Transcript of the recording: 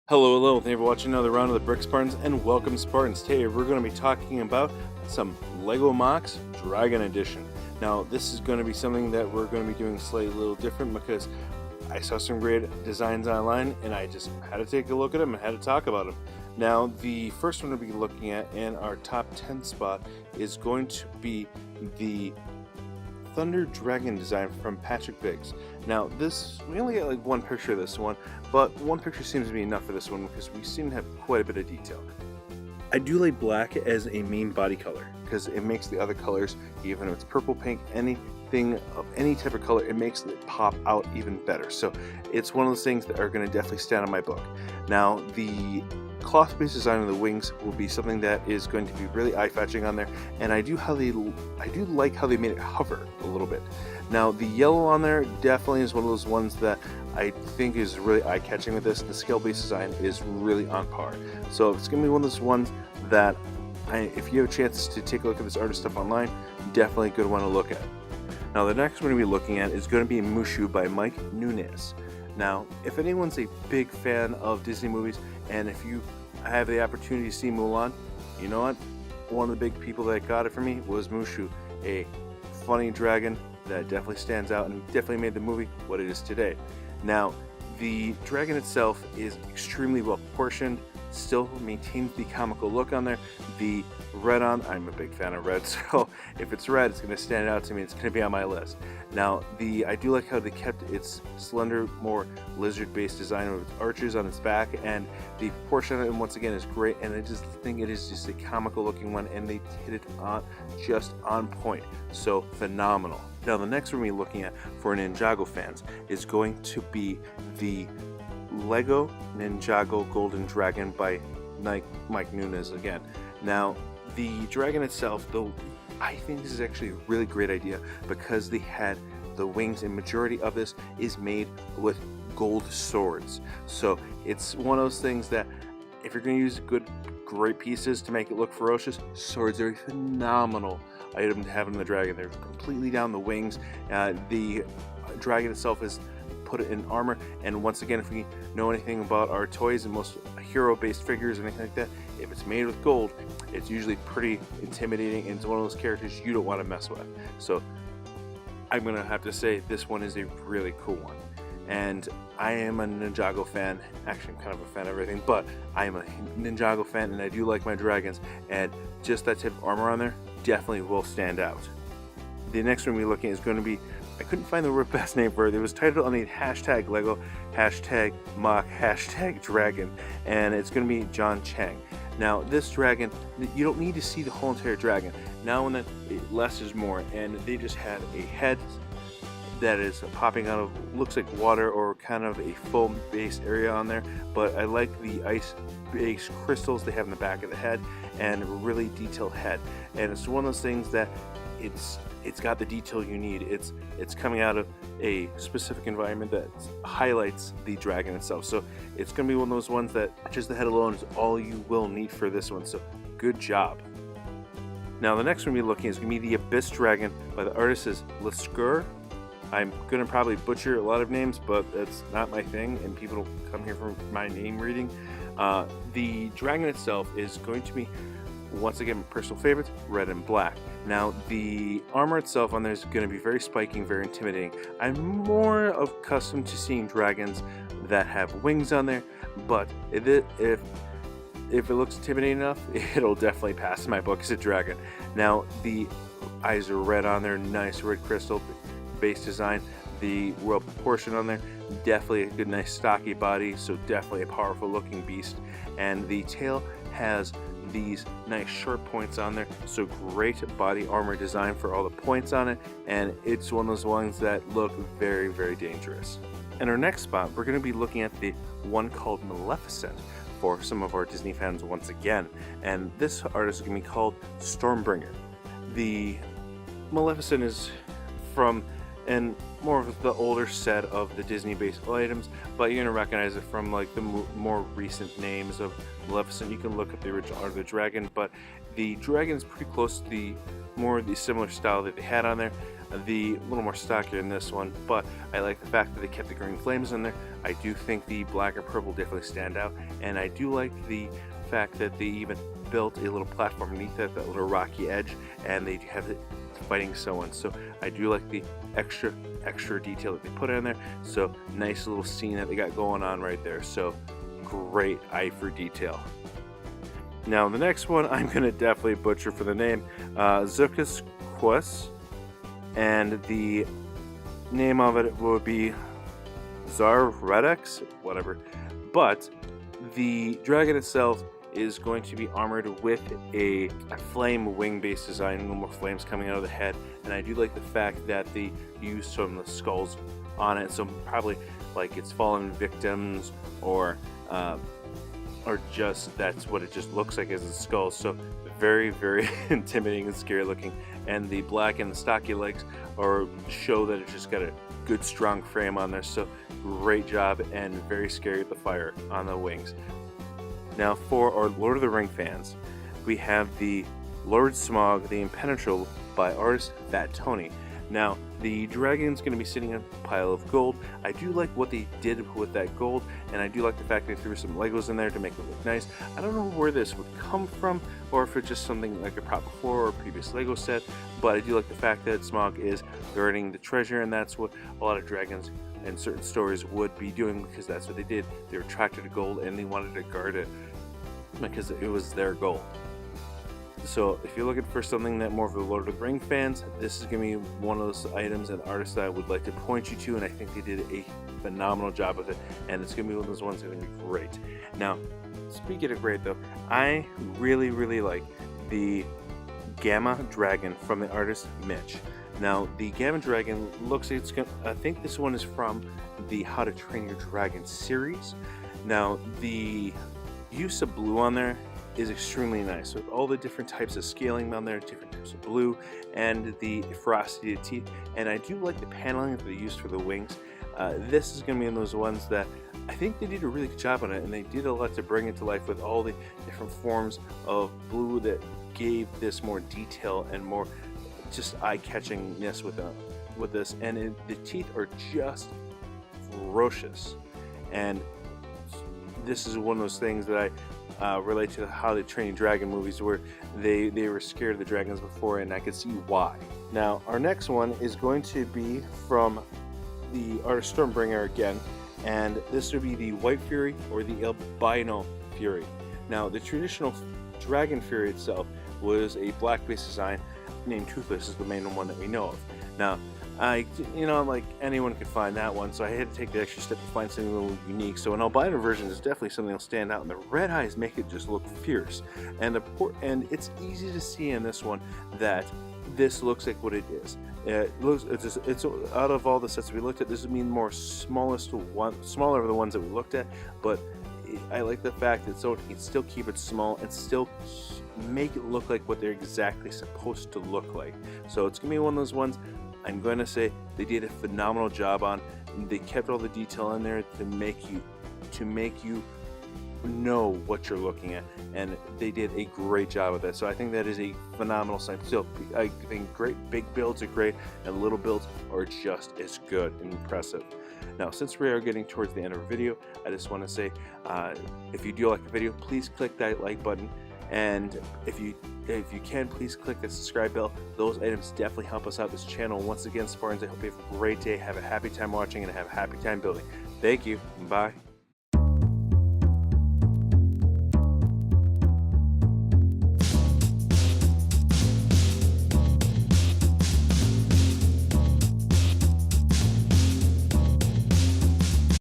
Hello, thank you for watching another round of the Brick Spartans, and welcome Spartans. Today we're going to be talking about some Lego Mocs Dragon Edition. Now this is going to be something that we're going to be doing slightly a little different because I saw some great designs online and I just had to take a look at them and had to talk about them. Now the first one we'll be looking at in our top 10 spot is going to be the Thunder Dragon design from Patrick Biggs. Now this, we only get like one picture of this one, but one picture seems to be enough for this one because we seem to have quite a bit of detail. I do like black as a main body color because it makes the other colors, even if it's purple, pink, anything of any type of color, it makes it pop out even better. So it's one of those things that are going to definitely stand on my book. Now the cloth-based design of the wings will be something that is going to be really eye-catching on there, and I do like how they made it hover a little bit. Now the yellow on there definitely is one of those ones that I think is really eye-catching with this. The scale-based design is really on par, so it's going to be one of those ones that if you have a chance to take a look at this artist stuff online, definitely a good one to look at. Now the next one we're going to be looking at is going to be Mushu by Mike Nunez. Now, if anyone's a big fan of Disney movies, and if you have the opportunity to see Mulan, you know what? One of the big people that got it for me was Mushu, a funny dragon that definitely stands out and definitely made the movie what it is today. Now, the dragon itself is extremely well proportioned, still maintains the comical look on there. The red on, I'm a big fan of red, so if it's red, it's going to stand out to me. It's going to be on my list. Now, I do like how they kept its slender, more lizard-based design with its arches on its back, and the proportion of it, once again, is great, and I just think it is just a comical-looking one, and they hit it on just on point. So, phenomenal. Now, the next one we're looking at for Ninjago fans is going to be the Lego Ninjago Golden Dragon by Mike Nunez again. Now, the dragon itself, though, I think this is actually a really great idea because they had the wings, and majority of this is made with gold swords. So it's one of those things that if you're going to use great pieces to make it look ferocious, swords are a phenomenal item to have in the dragon. They're completely down the wings. The dragon itself is put it in armor, and once again, if we know anything about our toys and most hero-based figures and anything like that, if it's made with gold, it's usually pretty intimidating, and it's one of those characters you don't want to mess with. So I'm gonna have to say this one is a really cool one, and I am a Ninjago fan. Actually, I'm kind of a fan of everything, but I am a Ninjago fan, and I do like my dragons, and just that type of armor on there definitely will stand out. The next one we're looking at is going to be, I couldn't find the best name for it. It was titled on the hashtag Lego, hashtag Moc, hashtag Dragon, and it's going to be John Chiang. Now, this dragon, you don't need to see the whole entire dragon. Now and then, less is more, and they just had a head that is popping out of, looks like water or kind of a foam-based area on there, but I like the ice-based crystals they have in the back of the head, and a really detailed head. And it's one of those things that it's got the detail you need. It's coming out of a specific environment that highlights the dragon itself. So it's going to be one of those ones that just the head alone is all you will need for this one. So good job. Now the next one we're looking at is going to be the Abyss Dragon by the artist is Leskur. I'm going to probably butcher a lot of names, but that's not my thing, and people don't come here for my name reading. The dragon itself is going to be, once again, my personal favorites, red and black. Now, the armor itself on there is going to be very spiky and very intimidating. I'm more accustomed to seeing dragons that have wings on there, but if it looks intimidating enough, it'll definitely pass in my book as a dragon. Now, the eyes are red on there, nice red crystal base design. The well proportion on there, definitely a good, nice stocky body, so definitely a powerful looking beast. And the tail has these nice sharp points on there, so great body armor design for all the points on it, and it's one of those ones that look very, very dangerous. In our next spot, we're going to be looking at the one called Maleficent for some of our Disney fans once again, and this artist is going to be called Stormbringer. The Maleficent is from and more of the older set of the Disney-based items, but you're gonna recognize it from like the more recent names of Maleficent. You can look up the original art of the dragon, but the dragon is pretty close to the similar style that they had on there. the little more stockier in this one, but I like the fact that they kept the green flames in there. I do think the black and purple definitely stand out, and I do like the fact that they even built a little platform beneath that little rocky edge, and they have it fighting someone. So I do like the extra detail that they put in there. So nice little scene that they got going on right there. So great eye for detail. Now the next one I'm gonna definitely butcher for the name, Kukus Qqs, and the name of it would be Zar'ratax, whatever. But the dragon itself is going to be armored with a flame wing based design, no more flames coming out of the head, and I do like the fact that they use some of the skulls on it, so probably like it's fallen victims or just that's what it just looks like as a skull. So very, very intimidating and scary looking, and the black and the stocky legs show that it's just got a good strong frame on there. So great job, and very scary with the fire on the wings. Now for our Lord of the Ring fans, we have the Lord Smaug, the Impenetrable by artist Fat Tony. Now the dragon's going to be sitting on a pile of gold. I do like what they did with that gold, and I do like the fact they threw some Legos in there to make it look nice. I don't know where this would come from, or if it's just something like a prop before or a previous Lego set, but I do like the fact that Smaug is guarding the treasure, and that's what a lot of dragons and certain stories would be doing, because that's what they did. They were attracted to gold and they wanted to guard it because it was their gold. So if you're looking for something that more of the Lord of the Ring fans, this is going to be one of those items and artists that I would like to point you to, and I think they did a phenomenal job with it, and it's going to be one of those ones that are going to be great. Now, speaking of great though, I really, really like the Gama Dragon from the artist Mitch. Now, the Gama Dragon looks like it's going to, I think this one is from the How to Train Your Dragon series. Now, the use of blue on there is extremely nice, with all the different types of scaling on there, different types of blue, and the ferocity of teeth. And I do like the paneling that they used for the wings. This is going to be one of those ones that I think they did a really good job on it, and they did a lot to bring it to life with all the different forms of blue that gave this more detail and more just eye-catchingness with this. And the teeth are just ferocious, and this is one of those things that I relate to How to Train Your Dragon movies, where they were scared of the dragons before, and I could see why. Now our next one is going to be from the artist Stormbringer again, and this would be the White Fury or the Albino Fury. Now the traditional Dragon Fury itself was a black based design named Toothless, is the main one that we know of. Now like anyone could find that one, so I had to take the extra step to find something a little unique. So an albino version is definitely something that'll stand out, and the red eyes make it just look fierce. And it's easy to see in this one that this looks like what it is. It's out of all the sets we looked at, this would be more smaller of the ones that we looked at, but I like the fact that so it can still keep it small and still make it look like what they're exactly supposed to look like. So it's gonna be one of those ones I'm going to say they did a phenomenal job on. They kept all the detail in there to make you know what you're looking at, and they did a great job of that. So I think that is a phenomenal sign. Still, I think great big builds are great, and little builds are just as good and impressive. Now, since we are getting towards the end of our video, I just want to say, if you do like the video, please click that like button. And if you can, please click the subscribe bell. Those items definitely help us out this channel. Once again, Spartans, I hope you have a great day, have a happy time watching, and have a happy time building. Thank you. Bye.